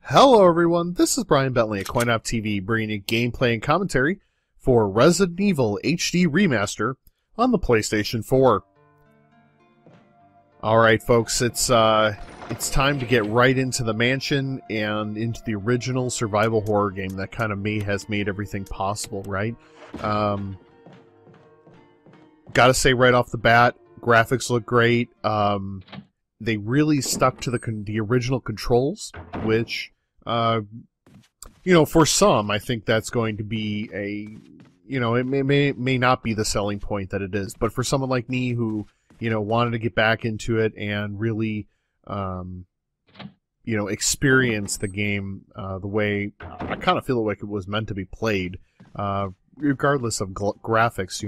Hello everyone, this is Brian Bentley at CoinOpTV bringing you gameplay and commentary for Resident Evil HD Remaster on the PlayStation 4. Alright folks, it's time to get right into the mansion and into the original survival horror game that kind of has made everything possible, right? Gotta say right off the bat, graphics look great. They really stuck to the original controls, which, you know, for some, I think that's going to be it may not be the selling point that it is, but for someone like me who, wanted to get back into it and really, experience the game the way I kind of feel like it was meant to be played, regardless of graphics,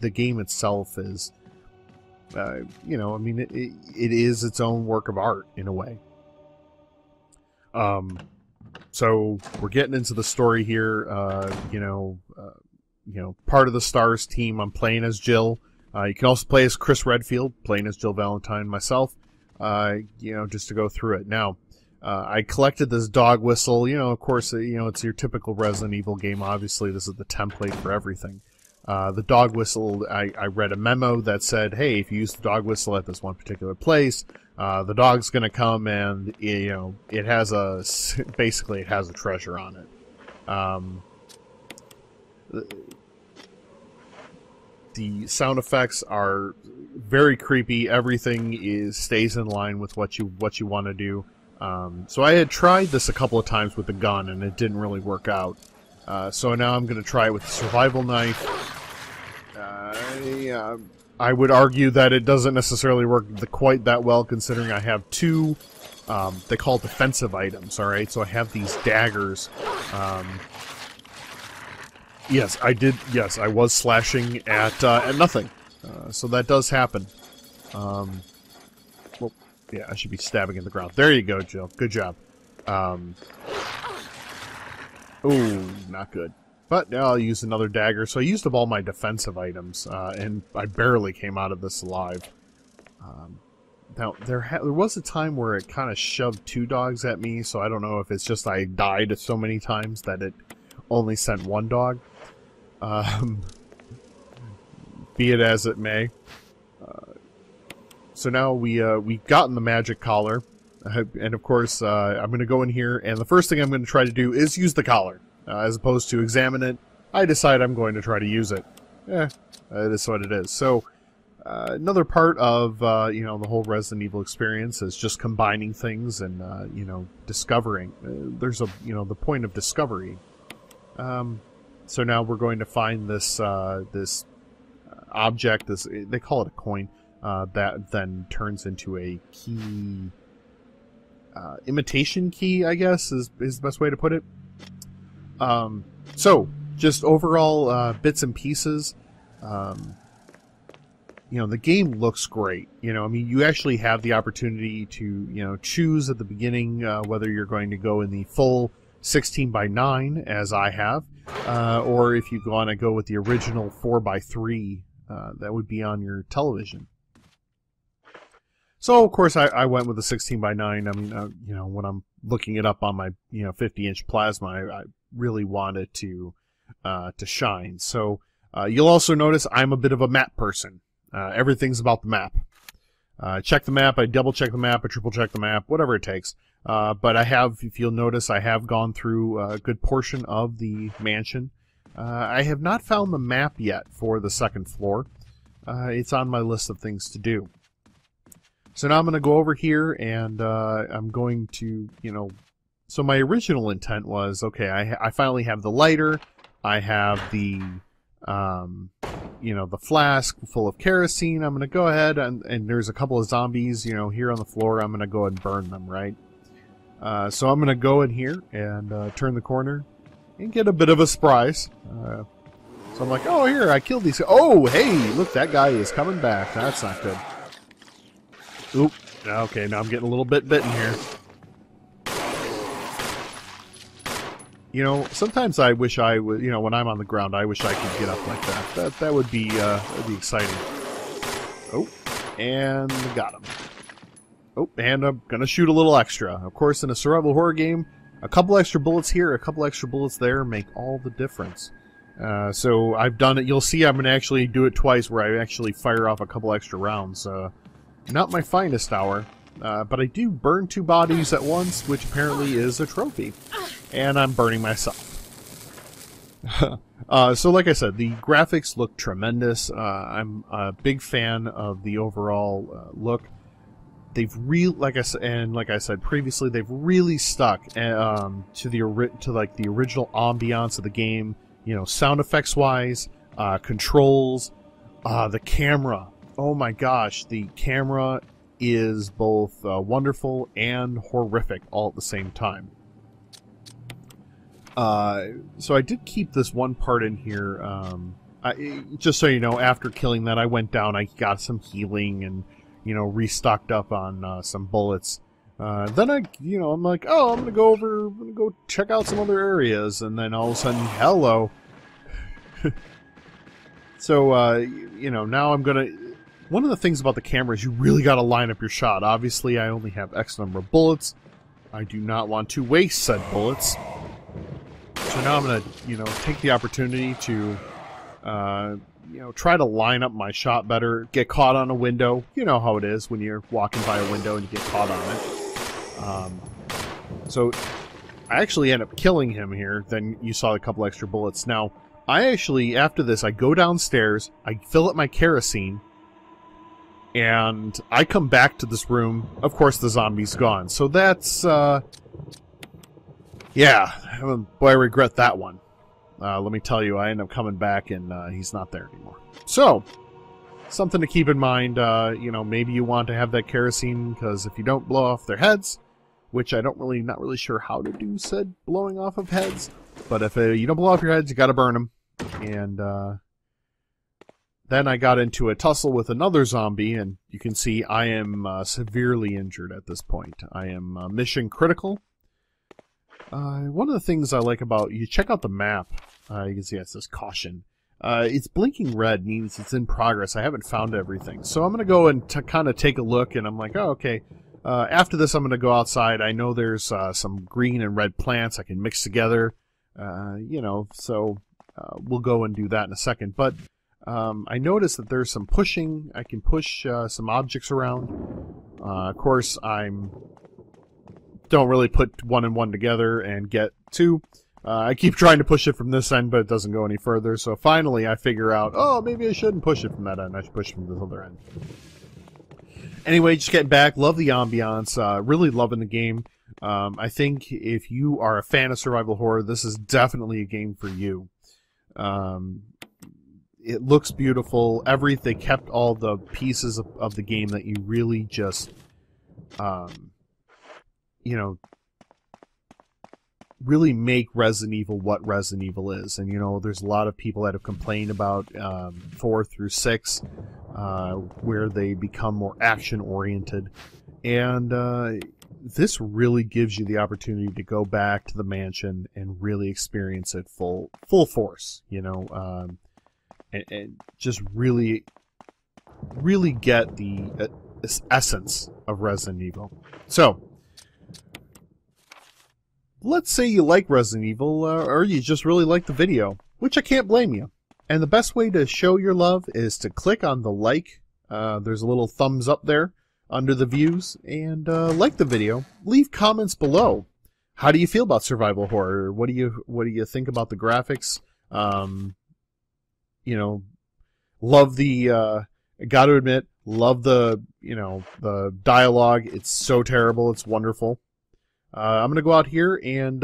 the game itself is, it is its own work of art in a way. So we're getting into the story here. Part of the S.T.A.R.S team. I'm playing as Jill. You can also play as Chris Redfield, playing as Jill Valentine myself. Just to go through it. Now, I collected this dog whistle. Of course, it's your typical Resident Evil game. Obviously, this is the template for everything. The dog whistle, I read a memo that said, hey, if you use the dog whistle at this one particular place, the dog's going to come and, it has basically it has a treasure on it. The sound effects are very creepy. Everything stays in line with what you want to do. So I had tried this a couple of times with the gun, and it didn't really work out. So now I'm going to try it with the survival knife. I would argue that it doesn't necessarily work quite that well, considering I have two, they call it defensive items, alright? So I have these daggers. Yes, I did, yes, I was slashing at nothing. So that does happen. Well, yeah, I should be stabbing in the ground. There you go, Jill. Good job. Ooh, not good. But now I'll use another dagger. So I used up all my defensive items, and I barely came out of this alive. Now, there was a time where it kind of shoved two dogs at me, so I don't know if it's just I died so many times that it only sent one dog. Be it as it may. So now we've gotten the magic collar, and of course I'm going to go in here, and the first thing I'm going to try to do is use the collar. As opposed to examine it, I decide I'm going to try to use it. It is what it is. So, another part of, the whole Resident Evil experience is just combining things and, discovering. There's the point of discovery. So now we're going to find this, this object, they call it a coin, that then turns into a key, imitation key, I guess, is the best way to put it. So, just overall, bits and pieces, the game looks great. You actually have the opportunity to, choose at the beginning, whether you're going to go in the full 16:9, as I have, or if you want to go with the original 4:3, that would be on your television. So, of course, I went with the 16:9. When I'm looking it up on my, 50-inch plasma, I really wanted to shine. So, you'll also notice I'm a bit of a map person. Everything's about the map. Check the map, I double-check the map, I triple-check the map, whatever it takes. But I have, if you'll notice, I have gone through a good portion of the mansion. I have not found the map yet for the second floor. It's on my list of things to do. So now I'm going to go over here, and I'm going to, so my original intent was, okay, I finally have the lighter, I have the, the flask full of kerosene. I'm going to go ahead, and there's a couple of zombies, here on the floor. I'm going to go ahead and burn them, right? So I'm going to go in here and turn the corner and get a bit of a surprise. So I'm like, oh, here, I killed these. Oh, hey, look, that guy is coming back. That's not good. Oop. Okay, now I'm getting a little bit bitten here. Sometimes I wish I would, when I'm on the ground, I wish I could get up like that. That would be exciting. Oh, and got him. Oh, and I'm gonna shoot a little extra. Of course, in a survival horror game, a couple extra bullets here, a couple extra bullets there make all the difference. So I've done it. You'll see I'm gonna actually do it twice, where I actually fire off a couple extra rounds. Not my finest hour, but I do burn 2 bodies at once, which apparently is a trophy. And I'm burning myself. So like I said, the graphics look tremendous. I'm a big fan of the overall look. They've like I said previously, they've really stuck to the original ambiance of the game. You know, sound effects wise, controls, the camera. Oh my gosh, the camera is both wonderful and horrific all at the same time. So I did keep this one part in here. Just so you know, after killing that, I went down, I got some healing and, you know, restocked up on some bullets. Then I'm like, oh, I'm gonna go check out some other areas, and then all of a sudden, hello. So, you know, now I'm gonna... One of the things about the camera is you really gotta line up your shot. Obviously, I only have X number of bullets. I do not want to waste said bullets. So now I'm gonna, you know, take the opportunity to, you know, try to line up my shot better, get caught on a window. You know how it is when you're walking by a window and you get caught on it. So I actually end up killing him here. Then you saw a couple extra bullets. Now, I actually, after this, I go downstairs, I fill up my kerosene, and I come back to this room. Of course, the zombie's gone. So that's, yeah, boy, I regret that one. Let me tell you, I end up coming back and he's not there anymore. So, something to keep in mind, you know, maybe you want to have that kerosene, because if you don't blow off their heads, which I not really sure how to do said blowing off of heads, but if you don't blow off your heads, you gotta burn them. And then I got into a tussle with another zombie, and you can see I am severely injured at this point. I am mission critical. One of the things I like about... You check out the map. You can see it says caution. It's blinking red, means it's in progress. I haven't found everything. So I'm going to go and kind of take a look, and I'm like, oh, okay. After this, I'm going to go outside. I know there's some green and red plants I can mix together. You know, so we'll go and do that in a second. But I noticed that there's some pushing. I can push some objects around. Of course, don't really put 1 and 1 together and get 2. I keep trying to push it from this end, but it doesn't go any further. So finally, I figure out, oh, maybe I shouldn't push it from that end. I should push it from this other end. Anyway, just getting back. Love the ambiance. Really loving the game. I think if you are a fan of survival horror, this is definitely a game for you. It looks beautiful. They kept all the pieces of the game that you really just... you know, really make Resident Evil what Resident Evil is. And, you know, there's a lot of people that have complained about 4 through 6, where they become more action-oriented. And this really gives you the opportunity to go back to the mansion and really experience it full force, you know, and just really get the essence of Resident Evil. So, let's say you like Resident Evil, or you just really like the video, which I can't blame you. And the best way to show your love is to click on the like. There's a little thumbs up there under the views, and like the video. Leave comments below. How do you feel about survival horror? What do you think about the graphics? You know, love the. Got to admit, love the the dialogue. It's so terrible. It's wonderful. I'm gonna go out here and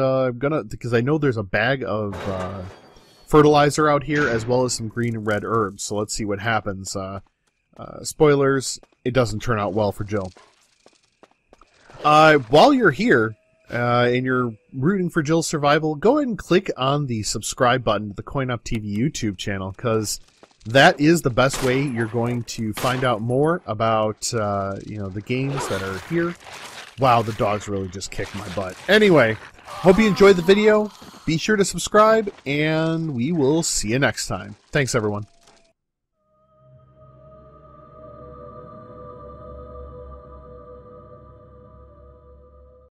because I know there's a bag of fertilizer out here as well as some green and red herbs. So let's see what happens. Spoilers: it doesn't turn out well for Jill. While you're here and you're rooting for Jill's survival, go ahead and click on the subscribe button to the CoinOpTV YouTube channel, because that is the best way you're going to find out more about the games that are here. Wow, the dogs really just kicked my butt. Anyway, hope you enjoyed the video. Be sure to subscribe, and we will see you next time. Thanks, everyone.